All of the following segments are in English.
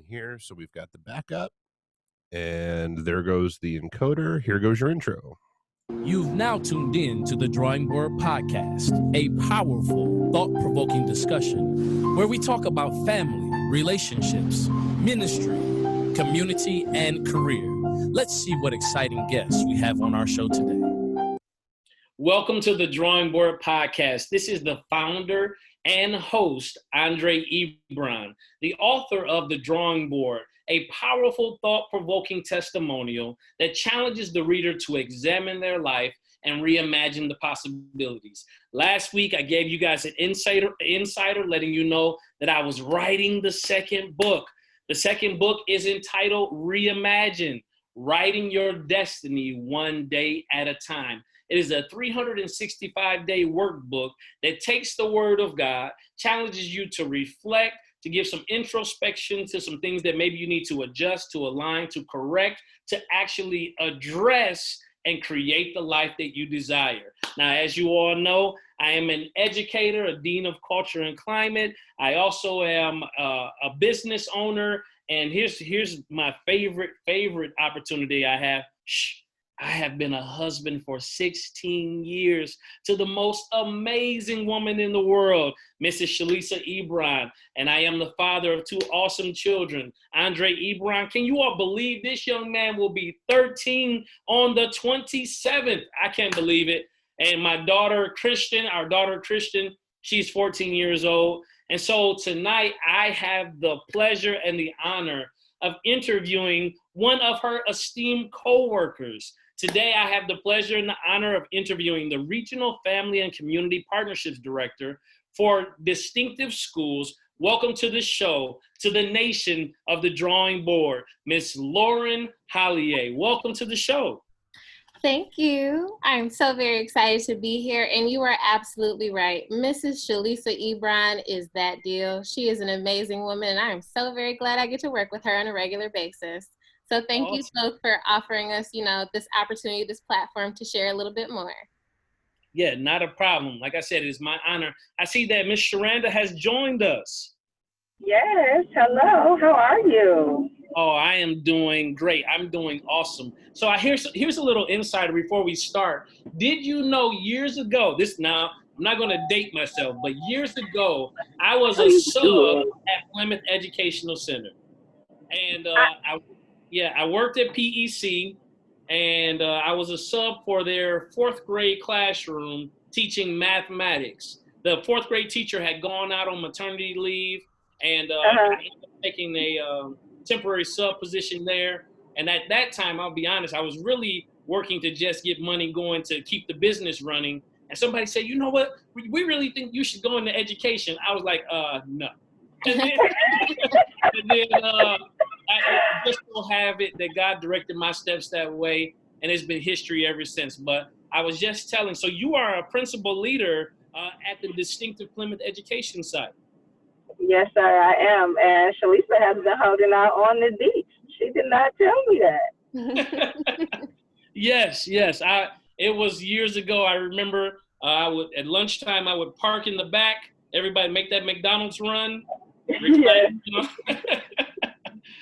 here. So we've got the backup, and there goes the encoder. Here goes your intro. You've now tuned in to the Drawing Board Podcast, a powerful, thought-provoking discussion where we talk about family, relationships, ministry, community, and career. Let's see what exciting guests we have on our show today. Welcome to the Drawing Board Podcast. This is the founder and host, Andre Ebron, the author of The Drawing Board, a powerful, thought-provoking testimonial that challenges the reader to examine their life and reimagine the possibilities. Last week, I gave you guys an insider letting you know that I was writing the second book. The second book is entitled Reimagine, Writing Your Destiny One Day at a Time. It is a 365-day workbook that takes the Word of God, challenges you to reflect, to give some introspection to some things that maybe you need to adjust, to align, to correct, to actually address and create the life that you desire. Now, as you all know, I am an educator, a dean of culture and climate. I also am a business owner. And here's my favorite opportunity I have. I have been a husband for 16 years to the most amazing woman in the world, Mrs. Shalisa Ebron, and I am the father of two awesome children, Andre Ebron. Can you all believe this young man will be 13 on the 27th? I can't believe it. And my daughter, Christian, she's 14 years old. And so tonight I have the pleasure and the honor of interviewing one of her esteemed co-workers. Today, I have the pleasure and the honor of interviewing the Regional Family and Community Partnerships Director for Distinctive Schools. Welcome to the show, to the nation of the Drawing Board, Miss Lauren Hollier. Welcome to the show. Thank you. I'm so very excited to be here, and you are absolutely right. Mrs. Shalisa Ebron is that deal. She is an amazing woman, and I am so very glad I get to work with her on a regular basis. So thank you both for offering us, this opportunity, this platform to share a little bit more. Yeah, not a problem. Like I said, it is my honor. I see that Miss Sharanda has joined us. Yes, hello. How are you? Oh, I am doing great. I'm doing awesome. So here's a little insider before we start. Did you know years ago, I'm not going to date myself, but years ago, I was a sub at Plymouth Educational Center. And I worked at PEC, and I was a sub for their fourth grade classroom teaching mathematics. The fourth grade teacher had gone out on maternity leave, and I ended up taking a temporary sub position there. And at that time, I'll be honest, I was really working to just get money going to keep the business running. And somebody said, you know what, we really think you should go into education. I was like, no. And then I just don't have it that God directed my steps that way, and it's been history ever since. But I was just telling, so you are a principal leader at the Distinctive Plymouth Education site. Yes, sir, I am. And Shalisa has been holding out on the beach. She did not tell me that. Yes. It was years ago. I remember at lunchtime, I would park in the back. Everybody make that McDonald's run. Yes.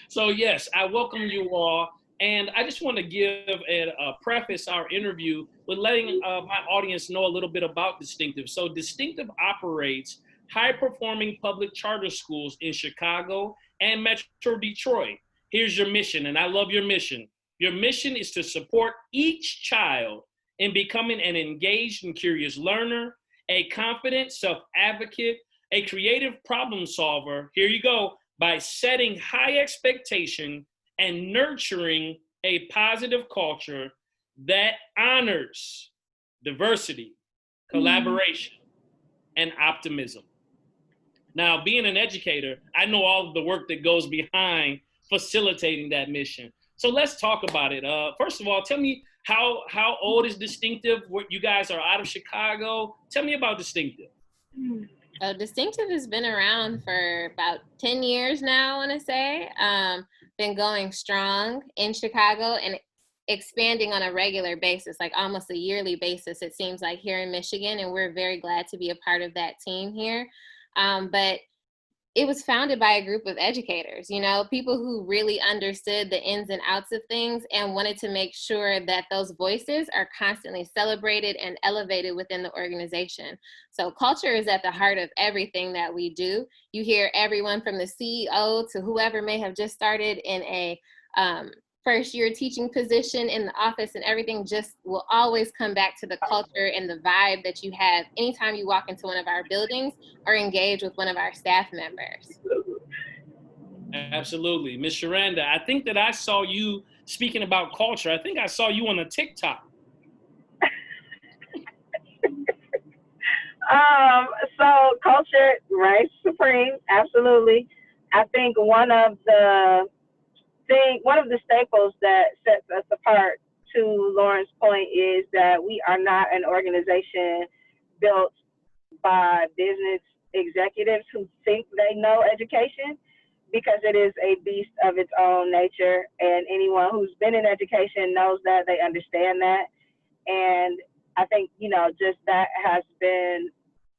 So yes, I welcome you all, and I just want to give and preface our interview with letting my audience know a little bit about Distinctive. So Distinctive operates high-performing public charter schools in Chicago and Metro Detroit. Here's your mission, and I love your mission. Your mission is to support each child in becoming an engaged and curious learner, a confident self-advocate, a creative problem solver, here you go, by setting high expectation and nurturing a positive culture that honors diversity, collaboration, and optimism. Now, being an educator, I know all of the work that goes behind facilitating that mission. So let's talk about it. First of all, tell me how old is Distinctive? You guys are out of Chicago. Tell me about Distinctive. Distinctive has been around for about 10 years now, I want to say. Been going strong in Chicago and expanding on a regular basis, like almost a yearly basis, it seems like, here in Michigan. And we're very glad to be a part of that team here. But it was founded by a group of educators, you know, people who really understood the ins and outs of things and wanted to make sure that those voices are constantly celebrated and elevated within the organization. So culture is at the heart of everything that we do. You hear everyone from the CEO to whoever may have just started in a first year teaching position in the office, and everything just will always come back to the culture and the vibe that you have anytime you walk into one of our buildings or engage with one of our staff members. Absolutely. Ms. Sharanda, I think that I saw you speaking about culture. I think I saw you on a TikTok. So culture reigns supreme, absolutely. I think one of the staples that sets us apart, to Lauren's point, is that we are not an organization built by business executives who think they know education, because it is a beast of its own nature. And anyone who's been in education knows that, they understand that. And I think, just that has been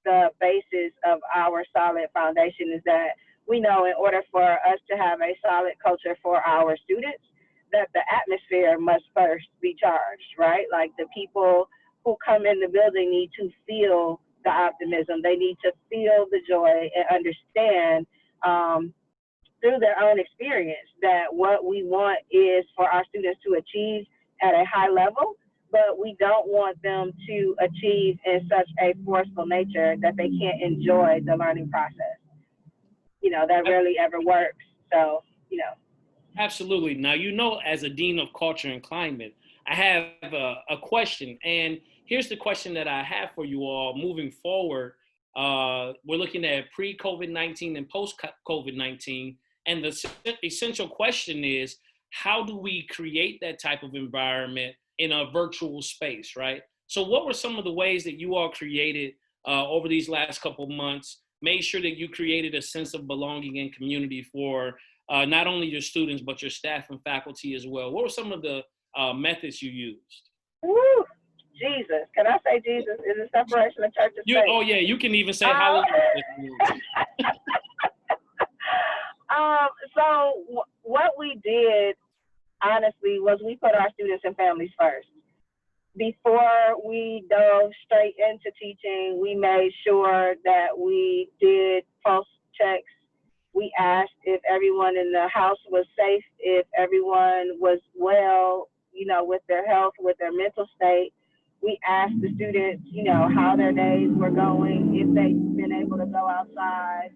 the basis of our solid foundation, is that we know in order for us to have a solid culture for our students, that the atmosphere must first be charged, right? Like, the people who come in the building need to feel the optimism. They need to feel the joy and understand through their own experience that what we want is for our students to achieve at a high level, but we don't want them to achieve in such a forceful nature that they can't enjoy the learning process. That rarely ever works. So, Absolutely. Now, as a Dean of Culture and Climate, I have a question. And here's the question that I have for you all moving forward. We're looking at pre-COVID-19 and post-COVID-19. And the essential question is, how do we create that type of environment in a virtual space, right? So what were some of the ways that you all created over these last couple months, made sure that you created a sense of belonging and community for not only your students, but your staff and faculty as well? What were some of the methods you used? Woo, Jesus. Can I say Jesus is a separation of church and state? Oh, yeah, you can even say hallelujah. So what we did, honestly, was we put our students and families first. Before we dove straight into teaching, we made sure that we did pulse checks. We asked if everyone in the house was safe, if everyone was well, with their health, with their mental state. We asked the students, how their days were going, if they've been able to go outside,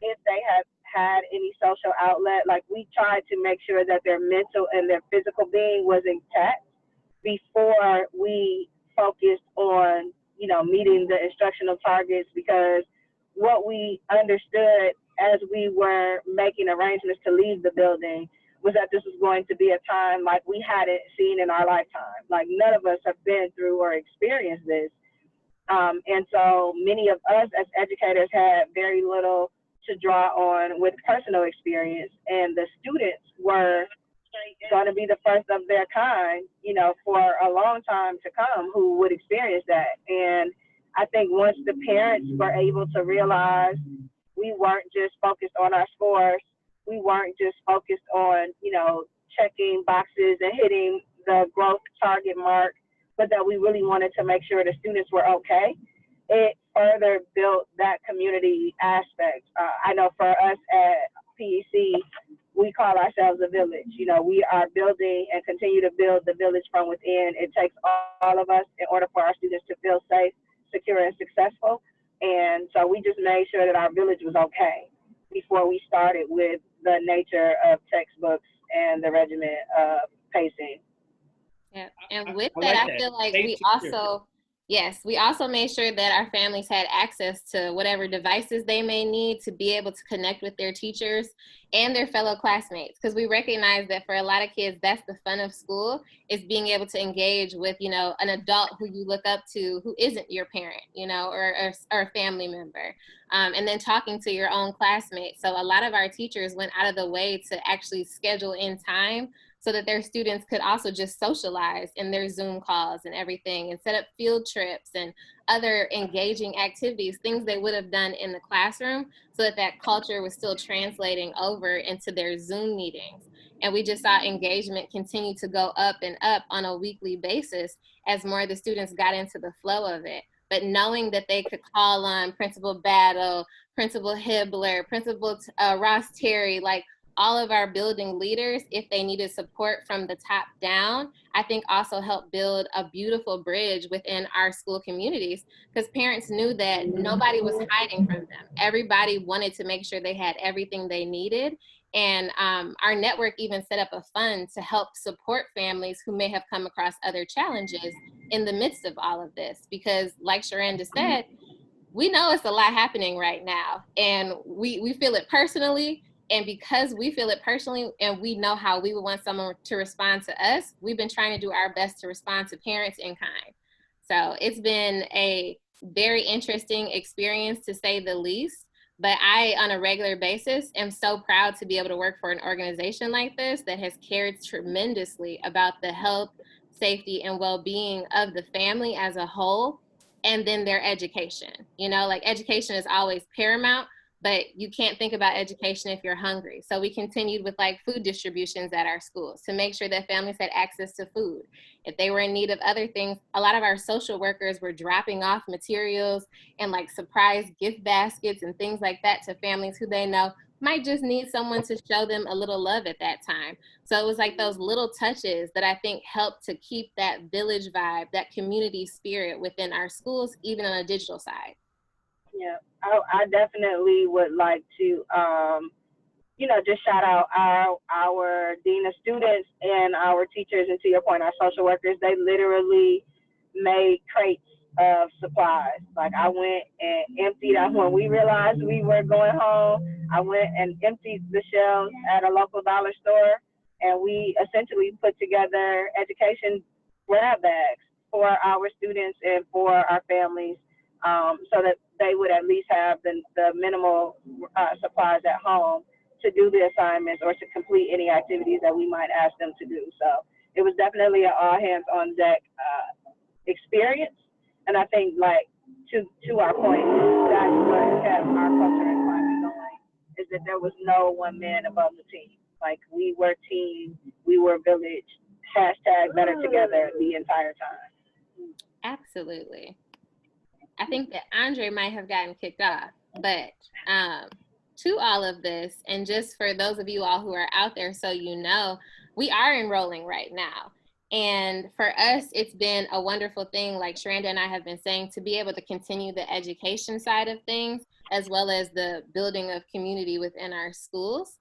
if they have had any social outlet. Like, we tried to make sure that their mental and their physical being was intact before we focused on, meeting the instructional targets, because what we understood as we were making arrangements to leave the building was that this was going to be a time like we hadn't seen in our lifetime. Like, none of us have been through or experienced this. And so many of us as educators had very little to draw on with personal experience, and the students were going to be the first of their kind, for a long time to come, who would experience that. And I think once the parents were able to realize we weren't just focused on our scores, we weren't just focused on, checking boxes and hitting the growth target mark, but that we really wanted to make sure the students were okay, it further built that community aspect. I know for us at PEC, we call ourselves a village. We are building and continue to build the village from within. It takes all of us in order for our students to feel safe, secure, and successful. And so we just made sure that our village was okay before we started with the nature of textbooks and the regimen of pacing. Yeah. And with that, I feel like we also made sure that our families had access to whatever devices they may need to be able to connect with their teachers and their fellow classmates. Because we recognize that for a lot of kids, that's the fun of school, is being able to engage with, an adult who you look up to who isn't your parent, or a family member. And then talking to your own classmates. So a lot of our teachers went out of the way to actually schedule in time so that their students could also just socialize in their Zoom calls and everything, and set up field trips and other engaging activities, things they would have done in the classroom, so that that culture was still translating over into their Zoom meetings. And we just saw engagement continue to go up and up on a weekly basis as more of the students got into the flow of it. But knowing that they could call on Principal Battle, Principal Hibbler, Principal Ross Terry, like all of our building leaders, if they needed support from the top down, I think also helped build a beautiful bridge within our school communities, because parents knew that nobody was hiding from them. Everybody wanted to make sure they had everything they needed. And our network even set up a fund to help support families who may have come across other challenges in the midst of all of this. Because like Sharanda said, we know it's a lot happening right now, and we feel it personally. And because we feel it personally and we know how we would want someone to respond to us, we've been trying to do our best to respond to parents in kind. So it's been a very interesting experience, to say the least. But I, on a regular basis, am so proud to be able to work for an organization like this that has cared tremendously about the health, safety, and well-being of the family as a whole, and then their education. You know, like, education is always paramount, but you can't think about education if you're hungry. So we continued with like food distributions at our schools to make sure that families had access to food. If they were in need of other things, a lot of our social workers were dropping off materials and like surprise gift baskets and things like that to families who they know might just need someone to show them a little love at that time. So it was like those little touches that I think helped to keep that village vibe, that community spirit within our schools, even on a digital side. Yeah, I definitely would like to, just shout out our dean of students and our teachers, and to your point, our social workers. They literally made crates of supplies. Like, I went and emptied out when we realized we were going home. I went and emptied the shelves at a local dollar store, and we essentially put together education grab bags for our students and for our families, so that they would at least have the minimal supplies at home to do the assignments or to complete any activities that we might ask them to do. So it was definitely an all hands on deck experience. And I think, like, to our point, that's what kept our culture and climate going, is that there was no one man above the team. Like, we were team, we were village, hashtag better together the entire time. Absolutely. I think that Andre might have gotten kicked off, but to all of this, and just for those of you all who are out there, so you know, we are enrolling right now. And for us, it's been a wonderful thing, like Sharanda and I have been saying, to be able to continue the education side of things, as well as the building of community within our schools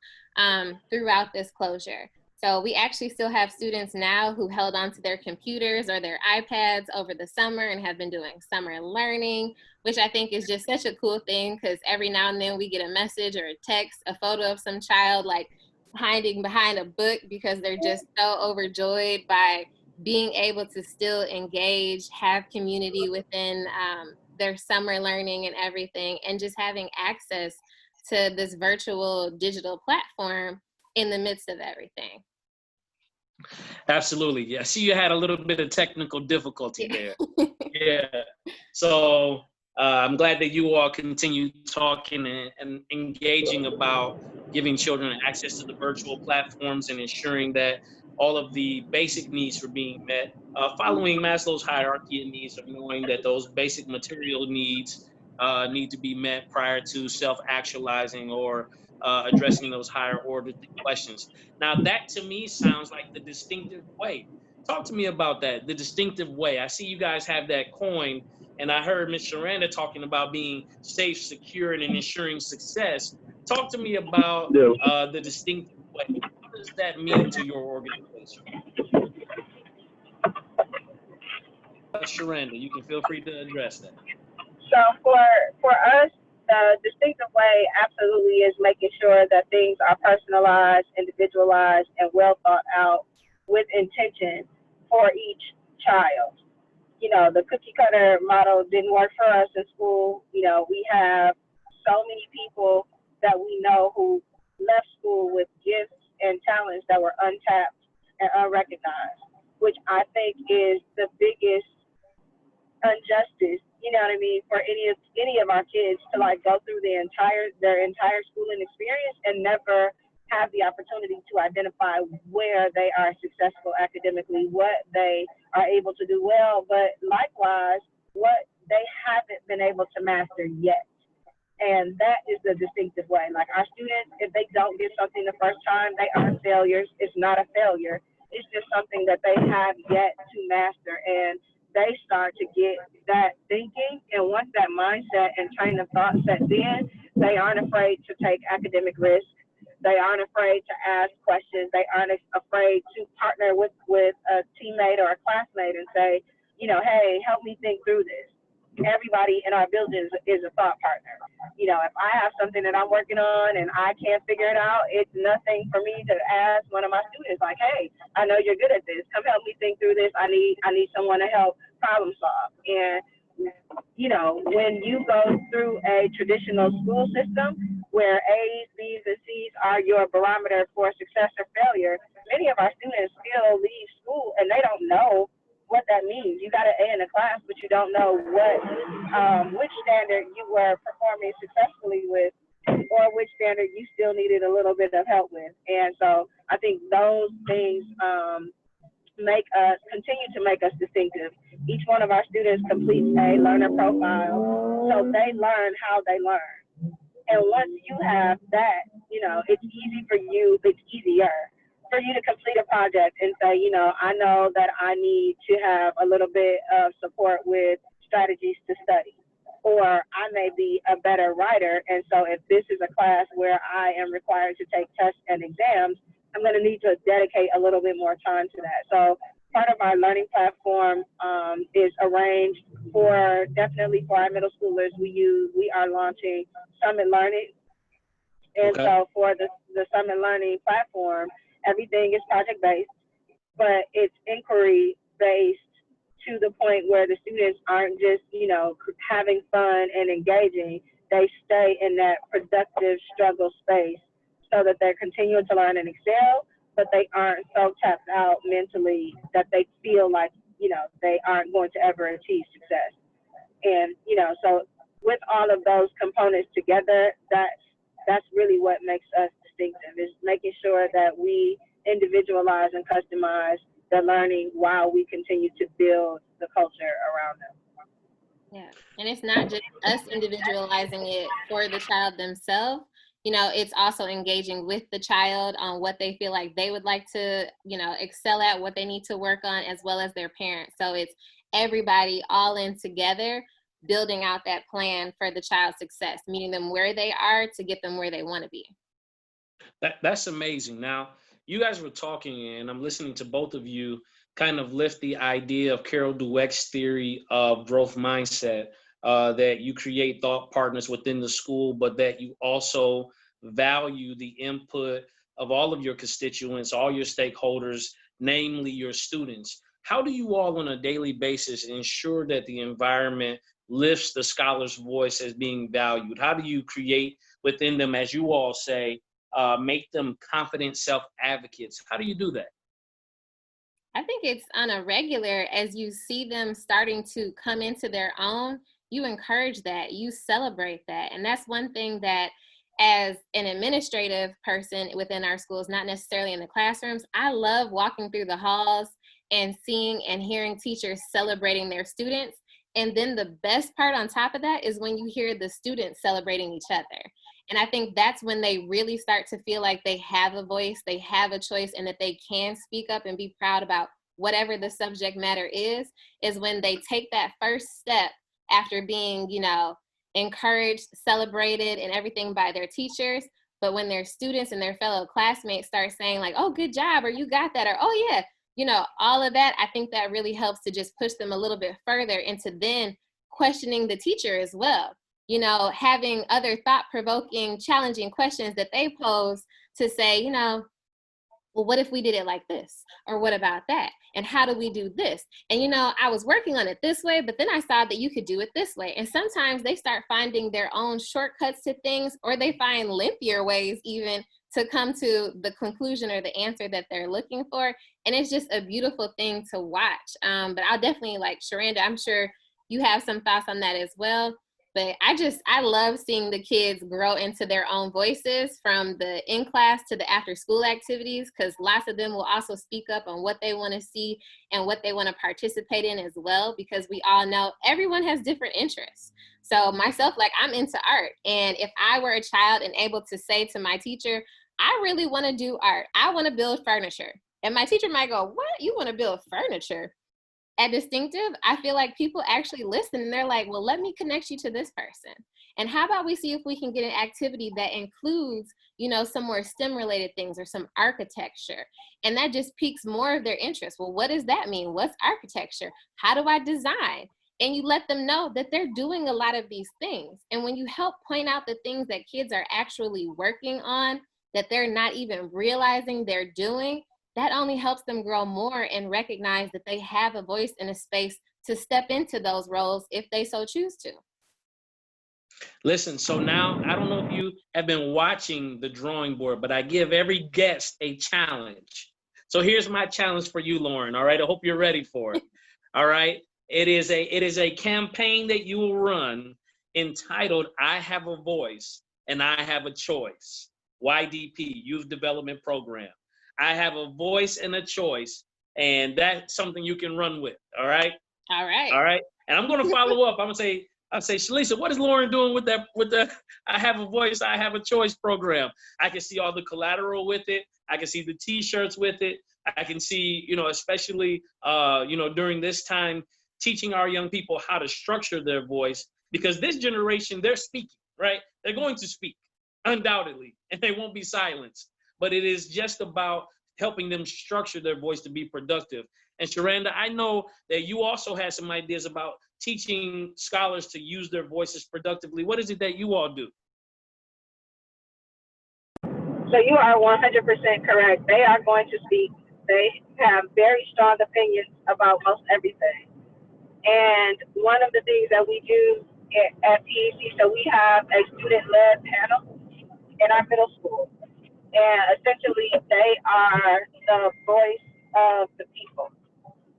throughout this closure. So we actually still have students now who held onto their computers or their iPads over the summer and have been doing summer learning, which I think is just such a cool thing, because every now and then we get a message or a text, a photo of some child like hiding behind a book because they're just so overjoyed by being able to still engage, have community within their summer learning and everything, and just having access to this virtual digital platform in the midst of everything. Absolutely. Yeah. I see you had a little bit of technical difficulty there. Yeah. So I'm glad that you all continue talking and engaging about giving children access to the virtual platforms and ensuring that all of the basic needs are being met, following Maslow's hierarchy of needs, of knowing that those basic material needs need to be met prior to self-actualizing or addressing those higher order questions. Now, that to me sounds like the distinctive way. Talk to me about that, the distinctive way. I see you guys have that coin, and I heard Ms. Sharanda talking about being safe, secure, and ensuring success. Talk to me about the distinctive way. What does that mean to your organization? Sharanda, you can feel free to address that. So for us, the distinctive way absolutely is making sure that things are personalized, individualized, and well thought out with intention for each child. You know, the cookie cutter model didn't work for us in school. You know, we have so many people that we know who left school with gifts and talents that were untapped and unrecognized, which I think is the biggest injustice, you know what I mean, for any of our kids to like go through their entire schooling experience and never have the opportunity to identify where they are successful academically, what they are able to do well, but likewise, what they haven't been able to master yet. And that is the distinctive way. Like our students, if they don't get something the first time, they aren't failures. It's not a failure. It's just something that they have yet to master. And they start to get that thinking. And once that mindset and train of thought sets in, they aren't afraid to take academic risks. They aren't afraid to ask questions. They aren't afraid to partner with a teammate or a classmate and say, you know, hey, help me think through this. Everybody in our building is a thought partner. You know, if I have something that I'm working on and I can't figure it out, it's nothing for me to ask one of my students like, hey, I know you're good at this. Come help me think through this. I need someone to help problem solve. And, you know, when you go through a traditional school system where A's, B's, and C's are your barometer for success or failure, many of our students still leave school and they don't know what that means. You got an A in the class, but you don't know which standard you were performing successfully with, or which standard you still needed a little bit of help with. And so I think those things continue to make us distinctive. Each one of our students completes a learner profile, so they learn how they learn. And once you have that, you know, it's easier for you to complete a project and say, you know, I know that I need to have a little bit of support with strategies to study, or I may be a better writer. And so if this is a class where I am required to take tests and exams, I'm going to need to dedicate a little bit more time to that. So part of our learning platform is arranged definitely for our middle schoolers. We are launching Summit Learning. And so for the Summit Learning platform, everything is project-based, but it's inquiry-based to the point where the students aren't just, you know, having fun and engaging. They stay in that productive struggle space so that they're continuing to learn and excel, but they aren't so tapped out mentally that they feel like, you know, they aren't going to ever achieve success. And, you know, so with all of those components together, that's really what makes us distinctive, is making sure that we individualize and customize the learning while we continue to build the culture around them. Yeah, and it's not just us individualizing it for the child themselves. You know, it's also engaging with the child on what they feel like they would like to, you know, excel at, what they need to work on, as well as their parents. So it's everybody all in together, building out that plan for the child's success, meeting them where they are to get them where they want to be. That's amazing. Now, you guys were talking, and I'm listening to both of you kind of lift the idea of Carol Dweck's theory of growth mindset, that you create thought partners within the school, but that you also value the input of all of your constituents, all your stakeholders, namely your students. How do you all on a daily basis ensure that the environment lifts the scholar's voice as being valued? How do you create within them, as you all say, make them confident self-advocates? How do you do that? I think it's on a regular, as you see them starting to come into their own, you encourage that, you celebrate that. And that's one thing that as an administrative person within our schools, not necessarily in the classrooms, I love walking through the halls and seeing and hearing teachers celebrating their students. And then the best part on top of that is when you hear the students celebrating each other. And I think that's when they really start to feel like they have a voice, they have a choice, and that they can speak up and be proud about whatever the subject matter is when they take that first step after being, you know, encouraged, celebrated, and everything by their teachers. But when their students and their fellow classmates start saying like, oh, good job, or you got that, or oh yeah, you know, all of that, I think that really helps to just push them a little bit further into then questioning the teacher as well. You know, having other thought-provoking, challenging questions that they pose to say, you know, well, what if we did it like this? Or what about that? And how do we do this? And, you know, I was working on it this way, but then I saw that you could do it this way. And sometimes they start finding their own shortcuts to things, or they find lengthier ways even to come to the conclusion or the answer that they're looking for. And it's just a beautiful thing to watch. But I'll definitely, like Sharanda, I'm sure you have some thoughts on that as well. But I love seeing the kids grow into their own voices from the in-class to the after-school activities, because lots of them will also speak up on what they want to see and what they want to participate in as well, because we all know everyone has different interests. So myself, like, I'm into art. And if I were a child and able to say to my teacher, I really want to do art, I want to build furniture. And my teacher might go, what? You want to build furniture? At Distinctive, I feel like people actually listen and they're like, well, let me connect you to this person. And how about we see if we can get an activity that includes, you know, some more STEM related things or some architecture. And that just piques more of their interest. Well, what does that mean? What's architecture? How do I design? And you let them know that they're doing a lot of these things. And when you help point out the things that kids are actually working on, that they're not even realizing they're doing, that only helps them grow more and recognize that they have a voice and a space to step into those roles if they so choose to. Listen, so now, I don't know if you have been watching the drawing board, but I give every guest a challenge. So here's my challenge for you, Lauren, all right? I hope you're ready for it, all right? It is a campaign that you will run entitled, I Have a Voice and I Have a Choice, YDP, Youth Development Program. I have a voice and a choice, and that's something you can run with. All right. All right. All right. And I'm going to follow up. I'll say, Shalisa, what is Lauren doing with the I Have a Voice, I Have a Choice program? I can see all the collateral with it. I can see the T-shirts with it. I can see, you know, especially, you know, during this time, teaching our young people how to structure their voice, because this generation, they're speaking, right? They're going to speak, undoubtedly, and they won't be silenced. But it is just about helping them structure their voice to be productive. And Sharanda, I know that you also had some ideas about teaching scholars to use their voices productively. What is it that you all do? So you are 100% correct. They are going to speak. They have very strong opinions about most everything. And one of the things that we do at PEC, so we have a student-led panel in our middle school. And essentially, they are the voice of the people.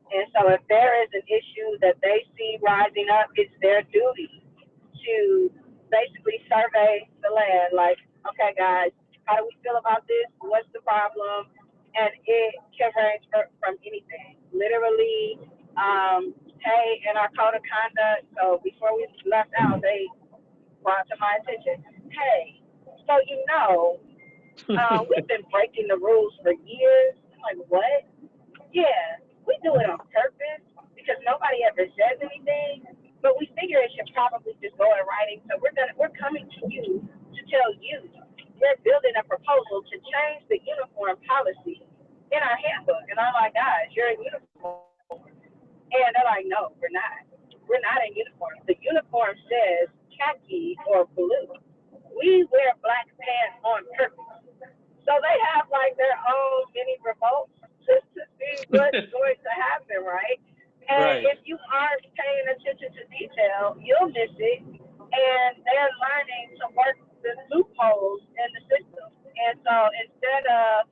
And so if there is an issue that they see rising up, it's their duty to basically survey the land. Like, okay, guys, how do we feel about this? What's the problem? And it can range from anything. Literally, hey, in our code of conduct, so before we left out, they brought to my attention, hey, so you know, we've been breaking the rules for years. I'm like, what? Yeah, we do it on purpose because nobody ever says anything, but we figure it should probably just go in writing. So we're coming to you to tell you we're building a proposal to change the uniform policy in our handbook. And I'm like, guys, you're in uniform. And they're like, no, we're not. We're not in uniform. The uniform says khaki or blue. We wear black pants on purpose. So they have like their own mini revolts just to see what's going to happen, right? And Right. if you aren't paying attention to detail, you'll miss it. And they're learning to work the loopholes in the system. And so instead of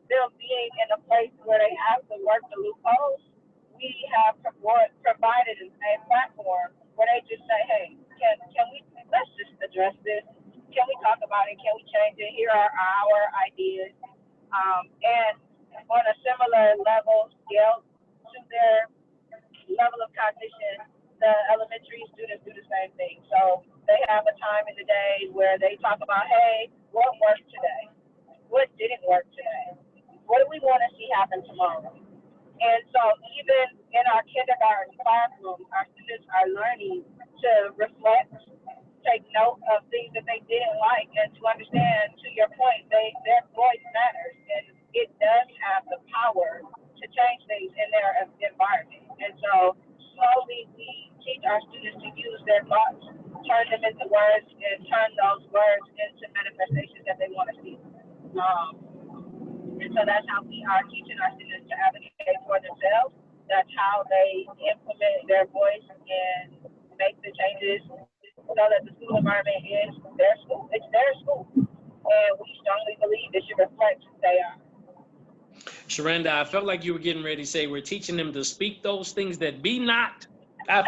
them being in a place where they have to work the loopholes, we have provided a platform where they just say, hey, can we, let's just address this. Can we talk about it? Can we change it? Here are our ideas. And on a similar level, scale to their level of cognition, the elementary students do the same thing. So they have a time in the day where they talk about, hey, what worked today? What didn't work today? What do we want to see happen tomorrow? And so even in our kindergarten classroom, our students are learning to reflect, take note of things that they didn't like, and to understand, to your point, their voice matters, and it does have the power to change things in their environment. And so slowly we teach our students to use their thoughts, turn them into words, and turn those words into manifestations that they want to see. And so that's how we are teaching our students to advocate for themselves. That's how they implement their voice and make the changes so that the school environment is their school. It's their school. and we strongly believe it should reflect who they are. Sharenda, I felt like you were getting ready to say we're teaching them to speak those things that be not. I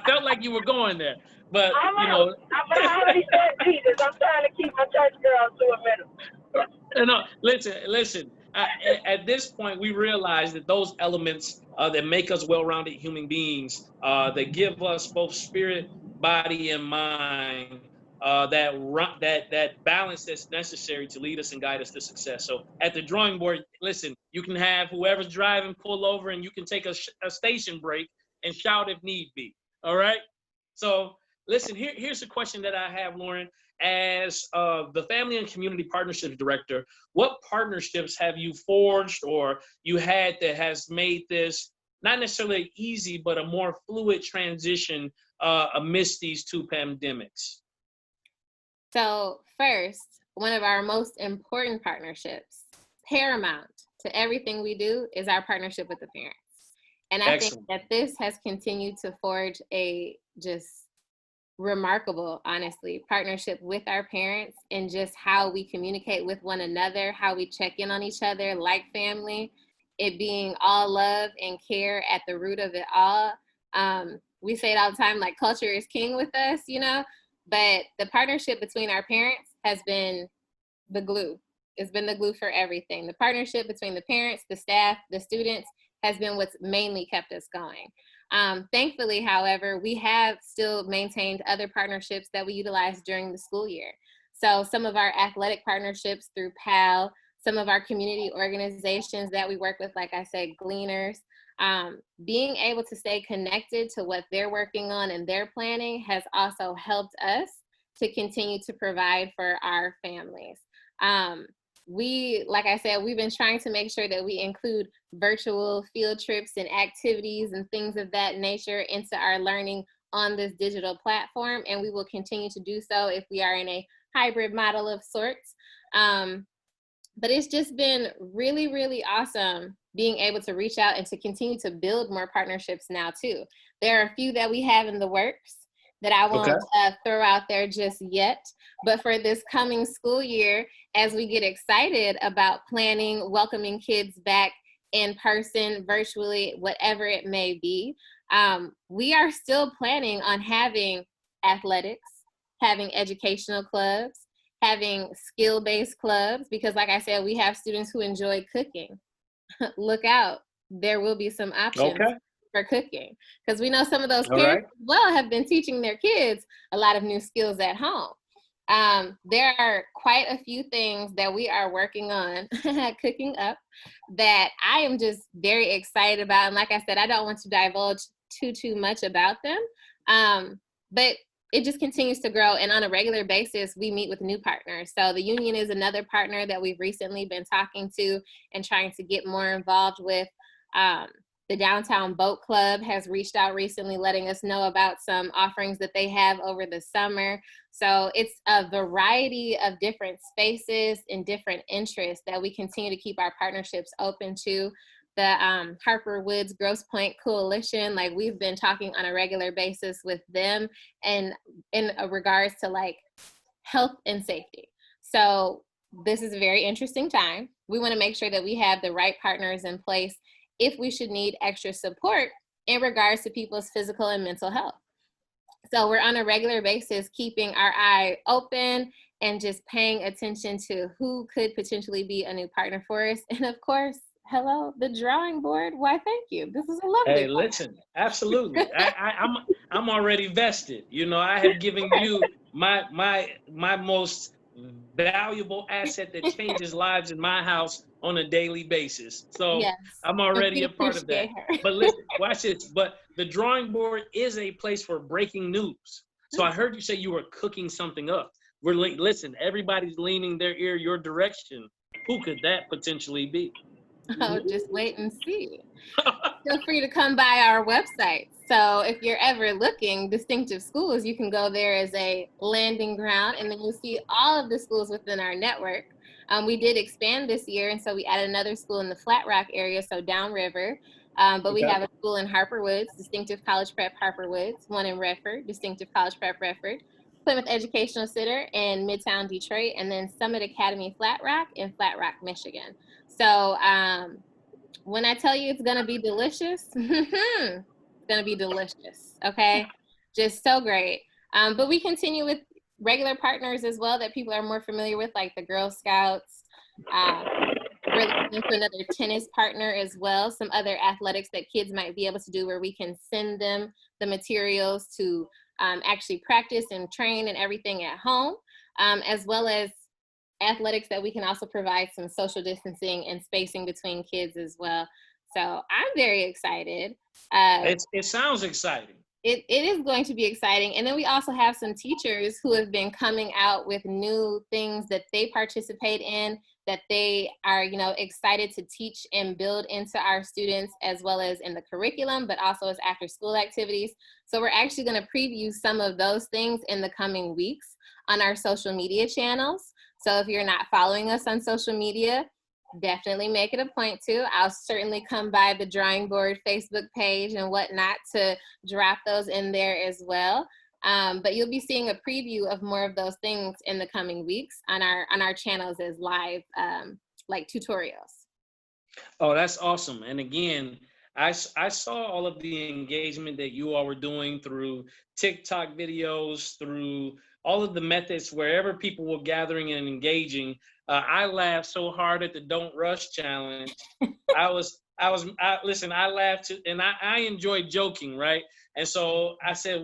felt like you were going there, but you know. I already said Jesus. I'm trying to keep my church girls to a minimum. No, listen. At this point, we realize that those elements that make us well-rounded human beings, that give us both spirit, body, and mind, that balance that's necessary to lead us and guide us to success. So at the drawing board, listen, you can have whoever's driving pull over, and you can take a station break and shout if need be. All right. So listen, here's a question that I have, Lauren. As the Family and Community Partnerships Director, what partnerships have you forged or you had that has made this not necessarily easy, but a more fluid transition amidst these two pandemics? So first, one of our most important partnerships, paramount to everything we do, is our partnership with the parents. And I Excellent. think that this has continued to forge a just remarkable, honestly, partnership with our parents and just how we communicate with one another, how we check in on each other like family, it being all love and care at the root of it all. We say it all the time, like culture is king with us, you know, but the partnership between our parents has been the glue. It's been the glue for everything. The partnership between the parents, the staff, the students has been what's mainly kept us going. Thankfully, however, we have still maintained other partnerships that we utilize during the school year. So some of our athletic partnerships through PAL, some of our community organizations that we work with, like I said, Gleaners, being able to stay connected to what they're working on and their planning has also helped us to continue to provide for our families. Like I said, we've been trying to make sure that we include virtual field trips and activities and things of that nature into our learning on this digital platform, and we will continue to do so if we are in a hybrid model of sorts. But it's just been really, really awesome being able to reach out and to continue to build more partnerships now too. There are a few that we have in the works that I won't throw out there just yet. But for this coming school year, as we get excited about planning, welcoming kids back in person, virtually, whatever it may be, we are still planning on having athletics, having educational clubs, having skill-based clubs, because like I said, we have students who enjoy cooking. Look out, there will be some options for cooking, because we know some of those parents as well have been teaching their kids a lot of new skills at home. There are quite a few things that we are working on cooking up that I am just very excited about. And like I said, I don't want to divulge too much about them, but it just continues to grow. And on a regular basis, we meet with new partners. So the union is another partner that we've recently been talking to and trying to get more involved with. The Downtown Boat Club has reached out recently, letting us know about some offerings that they have over the summer. So it's a variety of different spaces and different interests that we continue to keep our partnerships open to. The Harper Woods Grosse Pointe Coalition, like we've been talking on a regular basis with them and in regards to like health and safety. So this is a very interesting time. We want to make sure that we have the right partners in place if we should need extra support in regards to people's physical and mental health. So we're on a regular basis keeping our eye open and just paying attention to who could potentially be a new partner for us. And of course, hello, the drawing board. Why, thank you. This is a lovely Hey, listen, absolutely. I'm already vested. You know, I have given you my most valuable asset that changes lives in my house on a daily basis. So yes, I'm already a part of that. But listen, watch this. But the drawing board is a place for breaking news. So I heard you say you were cooking something up. Listen, everybody's leaning their ear your direction. Who could that potentially be? Oh, just wait and see. Feel free to come by our website. So if you're ever looking, Distinctive Schools, you can go there as a landing ground, and then you'll see all of the schools within our network. We did expand this year, and so we added another school in the Flat Rock area, so downriver. But we have a school in Harper Woods, Distinctive College Prep Harper Woods, one in Redford, Distinctive College Prep Redford, Plymouth Educational Center in Midtown Detroit, and then Summit Academy Flat Rock in Flat Rock, Michigan. So when I tell you it's going to be delicious, it's going to be delicious, okay? Just so great. But we continue with regular partners as well that people are more familiar with, like the Girl Scouts. We're looking for another tennis partner as well, some other athletics that kids might be able to do where we can send them the materials to actually practice and train and everything at home, as well as athletics that we can also provide some social distancing and spacing between kids as well. So I'm very excited. It sounds exciting. It is going to be exciting. And then we also have some teachers who have been coming out with new things that they participate in, that they are, excited to teach and build into our students, as well as in the curriculum, but also as after school activities. So we're actually going to preview some of those things in the coming weeks on our social media channels. So if you're not following us on social media, definitely make it a point to. I'll certainly come by the Drawing Board Facebook page and whatnot to drop those in there as well. But you'll be seeing a preview of more of those things in the coming weeks on our channels as live like tutorials. Oh, that's awesome. And again, I saw all of the engagement that you all were doing through TikTok videos, through all of the methods wherever people were gathering and engaging. I laughed so hard at the Don't Rush challenge. I laughed too, and I enjoy joking, right? And so I said,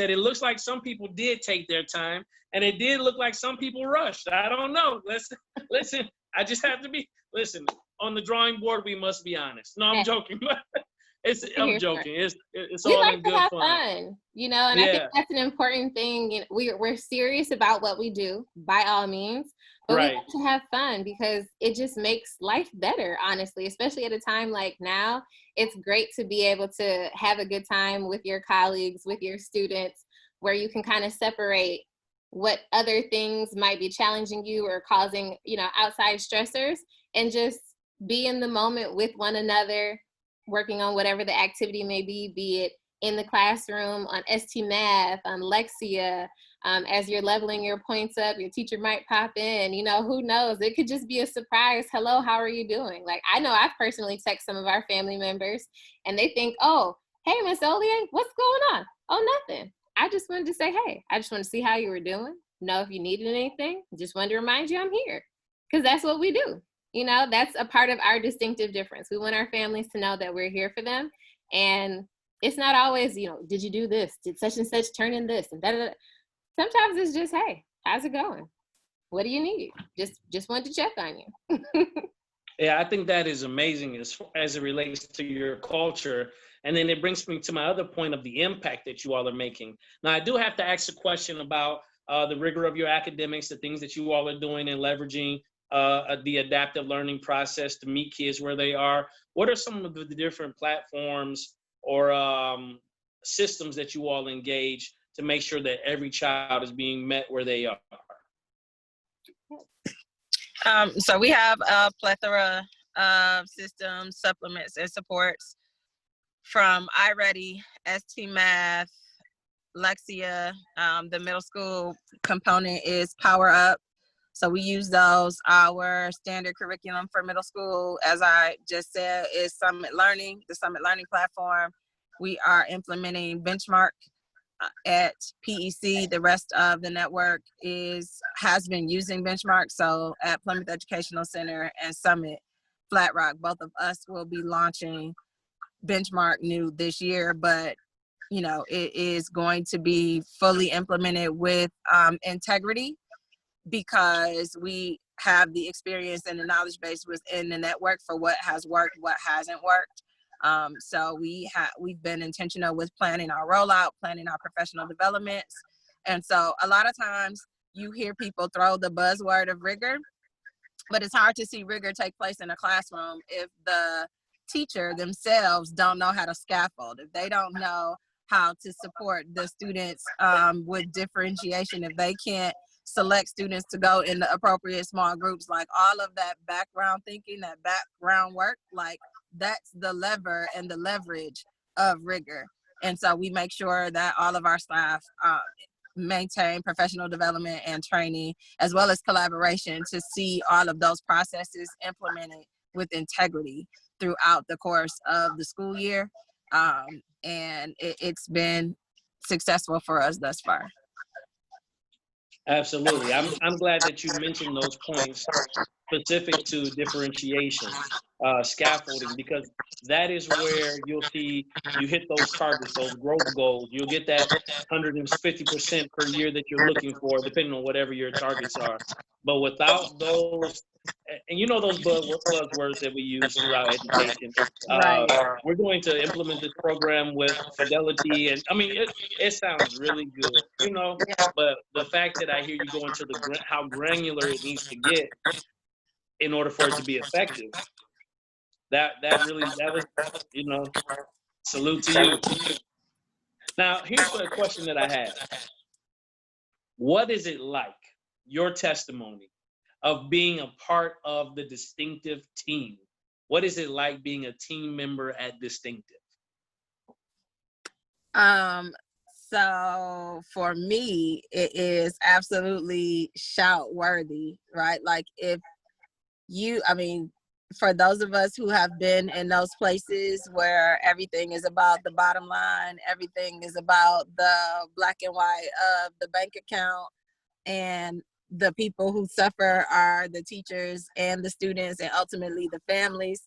it looks like some people did take their time, and it did look like some people rushed. I don't know. Listen, I just have to be, on the drawing board, we must be honest. No, I'm joking. I'm joking. It's we all like in good to have fun. And I think that's an important thing. We're serious about what we do, by all means, but we like to have fun because it just makes life better, honestly, especially at a time like now. It's great to be able to have a good time with your colleagues, with your students, where you can kind of separate what other things might be challenging you or causing, outside stressors, and just be in the moment with one another, working on whatever the activity may be it in the classroom, on ST Math, on Lexia. As you're leveling your points up, your teacher might pop in, who knows? It could just be a surprise. Hello, how are you doing? Like, I know I've personally texted some of our family members and they think, oh, hey, Miss Olier, what's going on? Oh, nothing. I just wanted to say, hey, I just want to see how you were doing. Know if you needed anything. Just wanted to remind you I'm here. Because that's what we do. That's a part of our distinctive difference. We want our families to know that we're here for them. And it's not always, did you do this? Did such and such turn in this? And da-da-da. Sometimes it's just, hey, how's it going? What do you need? Just wanted to check on you. Yeah, I think that is amazing as it relates to your culture. And then it brings me to my other point of the impact that you all are making. Now, I do have to ask a question about the rigor of your academics, the things that you all are doing and leveraging the adaptive learning process to meet kids where they are. What are some of the different platforms or systems that you all engage to make sure that every child is being met where they are? So we have a plethora of systems, supplements, and supports from iReady, ST Math, Lexia. The middle school component is Power Up. So we use those. Our standard curriculum for middle school, as I just said, is Summit Learning, the Summit Learning platform. We are implementing Benchmark at PEC. The rest of the network has been using Benchmark. So at Plymouth Educational Center and Summit Flat Rock, both of us will be launching Benchmark new this year, but it is going to be fully implemented with integrity, because we have the experience and the knowledge base within the network for what has worked, what hasn't worked. So we've been intentional with planning our rollout, planning our professional developments. And so a lot of times you hear people throw the buzzword of rigor, but it's hard to see rigor take place in a classroom if the teacher themselves don't know how to scaffold, if they don't know how to support the students with differentiation, if they can't select students to go in the appropriate small groups, like all of that background thinking, that background work, like that's the lever and the leverage of rigor. And so we make sure that all of our staff maintain professional development and training, as well as collaboration, to see all of those processes implemented with integrity throughout the course of the school year. And it's been successful for us thus far. Absolutely. I'm glad that you mentioned those points specific to differentiation, scaffolding, because that is where you'll see you hit those targets, those growth goals. You'll get that 150% per year that you're looking for, depending on whatever your targets are. But without those, and you know those buzzwords that we use throughout education, Right. we're going to implement this program with fidelity. And I mean, it sounds really good, you know, but the fact that I hear you go into how granular it needs to get in order for it to be effective, that was, you know, salute to you. Now, here's a question that I have. What is it like, your testimony of being a part of the Distinctive team? What is it like being a team member at Distinctive? So for me, it is absolutely shout worthy, right? Like, if you, I mean, for those of us who have been in those places where everything is about the bottom line, everything is about the black and white of the bank account, and the people who suffer are the teachers and the students and ultimately the families,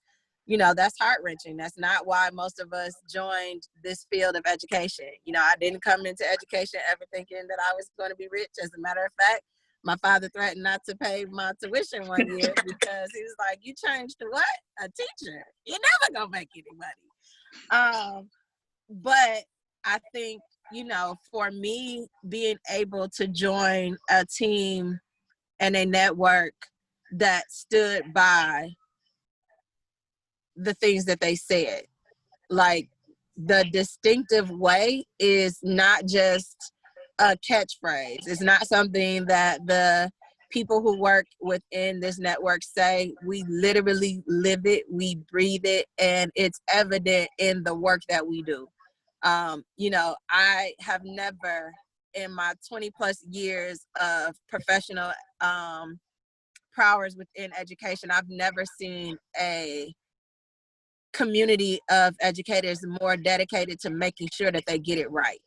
you know, that's heart-wrenching. That's not why most of us joined this field of education. You know, I didn't come into education ever thinking that I was going to be rich. As a matter of fact, my father threatened not to pay my tuition one year because he was like, "You changed to what? A teacher. You're never gonna make any money." But I think, you know, for me, being able to join a team and a network that stood by the things that they said, like, the Distinctive way is not just a catchphrase. It's not something that the people who work within this network say. We literally live it, we breathe it, and it's evident in the work that we do. You know, I have never, in my 20 plus years of professional prowess within education, I've never seen a community of educators more dedicated to making sure that they get it right.